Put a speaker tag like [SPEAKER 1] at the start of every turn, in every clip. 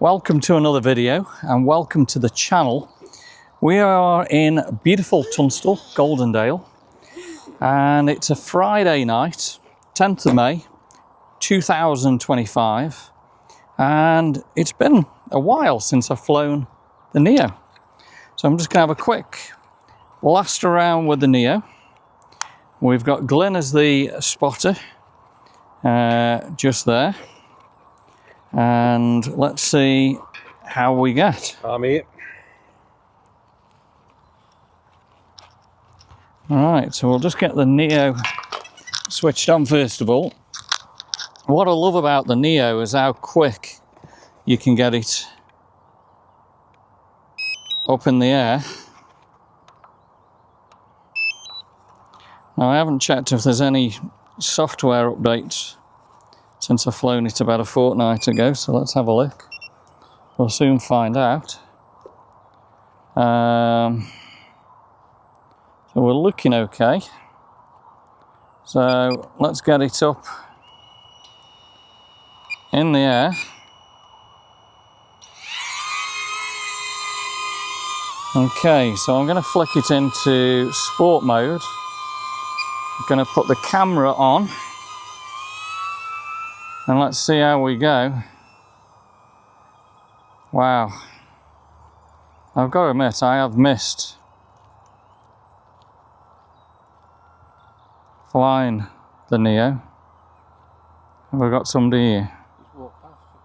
[SPEAKER 1] Welcome to another video and welcome to the channel. We are in beautiful Tunstall, Goldendale, and it's a Friday night, 10th of May 2025, and it's been a while since I've flown the Neo. So I'm just going to have a quick last around with the Neo. We've got Glynn as the spotter just there. And let's see how we get.
[SPEAKER 2] I'm here.
[SPEAKER 1] Alright, so we'll just get the Neo switched on first of all. What I love about the Neo is how quick you can get it up in the air. Now I haven't checked if there's any software updates since I've flown it about a fortnight ago, so let's have a look. We'll soon find out. So we're looking okay. So let's get it up in the air. Okay, so I'm going to flick it into sport mode. I'm going to put the camera on. And let's see how we go. Wow. I've got to admit, I have missed flying the Neo. Have I got somebody here?
[SPEAKER 2] Just walk past you.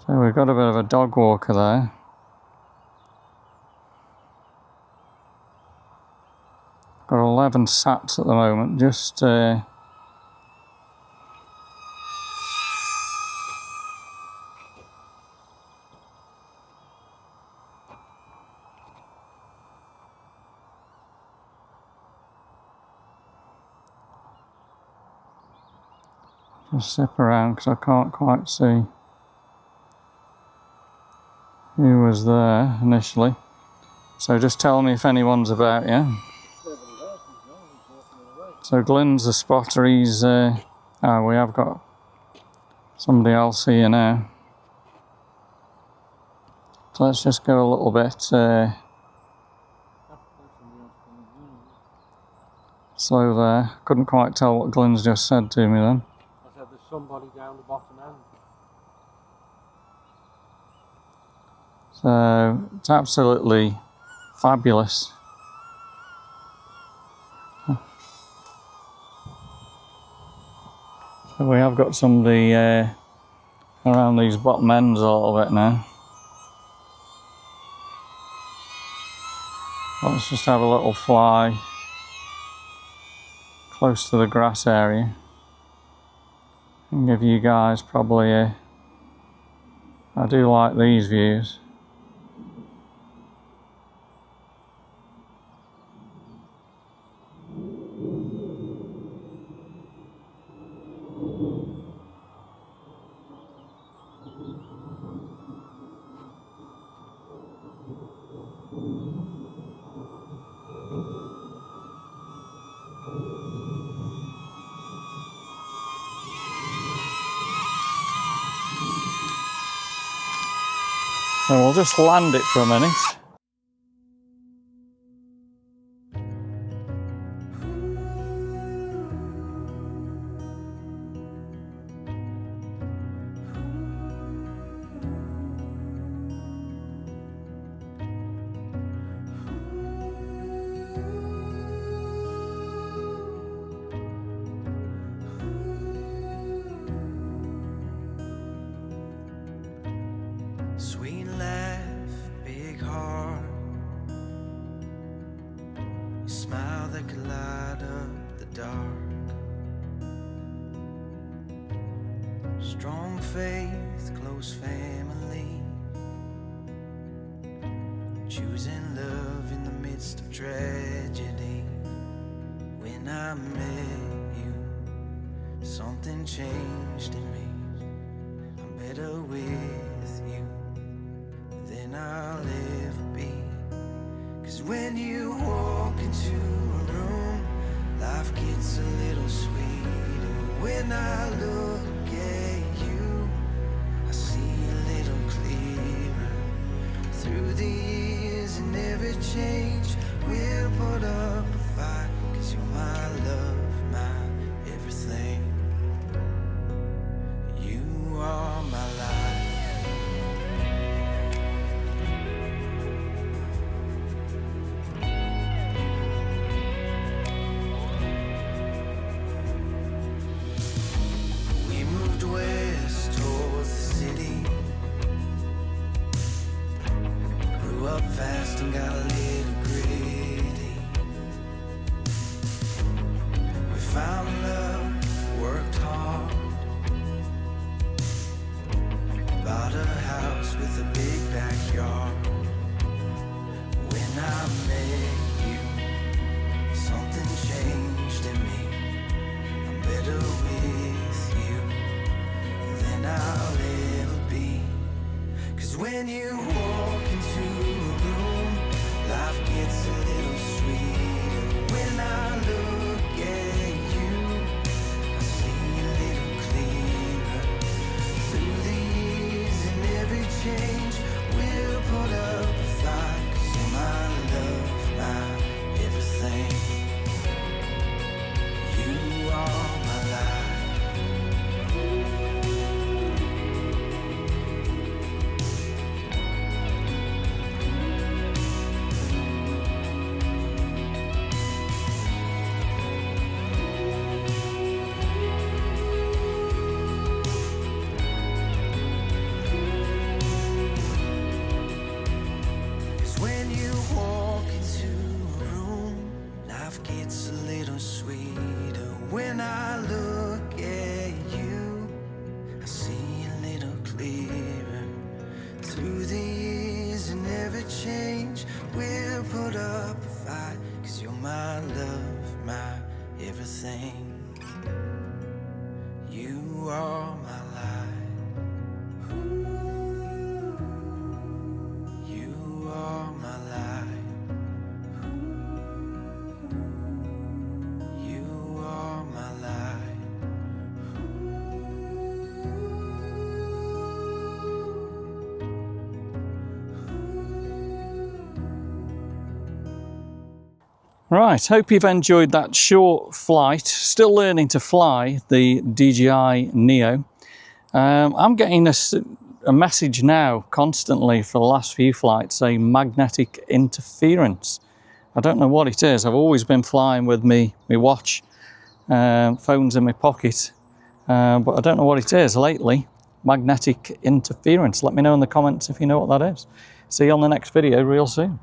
[SPEAKER 1] So we've got a bit of a dog walker there. Got 11 sats at the moment, just just zip around because I can't quite see who was there initially. So just tell me if anyone's about, yeah? So Glynn's the spotter, he's... we have got somebody else here now. So let's just go a little bit slow there. Couldn't quite tell what Glynn's just said to me then.
[SPEAKER 2] I said there's somebody down the bottom end.
[SPEAKER 1] So it's absolutely fabulous. So we have got somebody around these bottom ends a little bit now. Let's just have a little fly close to the grass area and give you guys probably a... I do like these views. So we'll just land it for a minute.
[SPEAKER 3] Sweet laugh, big heart, a smile that could light up the dark. Strong faith, close family, choosing love in the midst of tragedy. When I met you, something changed in me. I'm better with you. when I look at you, I see a little clearer. Through the years and every change, we'll put up a fight, 'cause you're my love, my everything. You are my life. We moved west towards the city, grew up fast and got a little gritty. We found love, worked hard, bought a house with a big backyard. When I met you, something changed in me. I'm better with you than I'll ever be. 'Cause when you walk into a room, life gets a little sweeter. When I look at you, I see a little clearer. Through the years and every change, we'll put up a fight, 'cause you're my love, my everything. You are my life. When you walk into a room, life gets a little sweeter. When I look at you, I see a little clearer. Through the years and every change, we'll put up a fight, 'cause you're my love, my everything. You are my life. You are my life. You are my life.
[SPEAKER 1] Right, hope you've enjoyed that short flight. Still learning to fly the DJI Neo. I'm getting a message now constantly for the last few flights saying magnetic interference. I don't know what it is. I've always been flying with my watch, phones in my pocket, but I don't know what it is lately. Magnetic interference. Let me know in the comments if you know what that is. See you on the next video real soon.